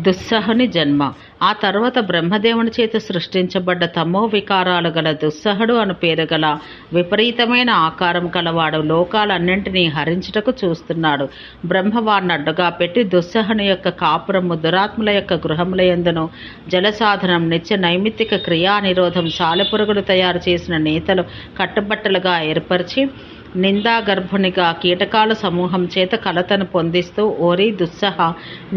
దుస్సహుని జన్మ. ఆ తరువాత బ్రహ్మదేవుని చేత సృష్టించబడ్డ తమో వికారాలు గల దుస్సహుడు అను పేరు గల విపరీతమైన ఆకారం కలవాడు లోకాలన్నింటినీ హరించుటకు చూస్తున్నాడు. బ్రహ్మ వారిని అడ్డుగా పెట్టి దుస్సహుని యొక్క కాపురము, దురాత్ముల యొక్క గృహముల యందును జలసాధనం, నిత్య నైమిత్తిక క్రియా నిరోధం, సాలెపురుగులు తయారు చేసిన నేతలు కట్టుబట్టలుగా ఏర్పరిచి నిందాగర్భునిగా కీటకాల సమూహం చేత కలతను పొందిస్తూ, ఓరి దుస్సహ,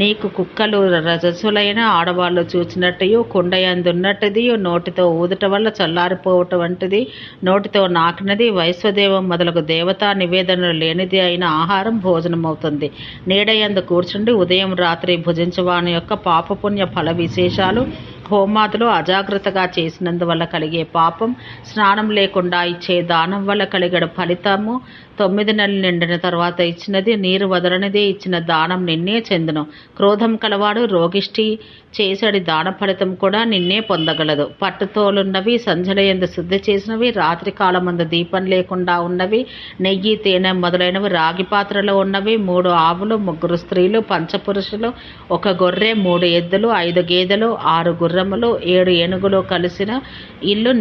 నీకు కుక్కలు రజసులైన ఆడవాళ్ళు చూచినట్టు కుండయందున్నట్టుది, నోటితో ఊదుట వల్ల చల్లారిపోవటం వంటిది, నోటితో నాకినది, వైశ్వదేవం మొదలగు దేవతా నివేదనలు లేనిది అయిన ఆహారం భోజనమవుతుంది. నీడయందు కూర్చుండి ఉదయం రాత్రి భుజించవాని యొక్క పాపపుణ్య ఫల విశేషాలు, హోమాదులు అజాగ్రత్తగా చేసినందువల్ల కలిగే పాపం, స్నానం లేకుండా ఇచ్చే దానం వల్ల కలిగడ ఫలితము, 9 నెలలు నిండిన తర్వాత ఇచ్చినది, నీరు వదలనిదే ఇచ్చిన దానం నిన్నే చెందును. క్రోధం కలవాడు రోగిష్టి చేసడి దాన ఫలితం కూడా నిన్నే పొందగలదు. పట్టుతోలున్నవి, సంధ్యలయందు శుద్ధి చేసినవి, రాత్రి కాలమందు దీపం లేకుండా ఉన్నవి, నెయ్యి, తేనె మొదలైనవి రాగి పాత్రలో ఉన్నవి, 3 ఆవులు, 3 స్త్రీలు, పంచపురుషులు, 1 గొర్రె, 3 ఎద్దులు, 5 గేదెలు, 6 గుర్రములు, 7 ఏనుగులు కలిసిన ఇల్లు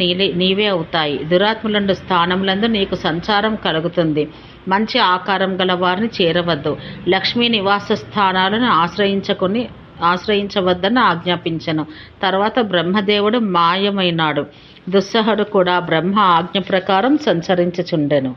నీవే అవుతాయి. దురాత్ములందు స్థానములందు నీకు సంచారం కలుగుతుంది. మంచి ఆకారం గల వారిని చేరవద్దు. లక్ష్మీ నివాస స్థానాలను ఆశ్రయించవద్దని ఆజ్ఞాపించను. తర్వాత బ్రహ్మదేవుడు మాయమైనాడు. దుస్సహుడు కూడా బ్రహ్మ ఆజ్ఞ ప్రకారం సంచరించుచుండెను.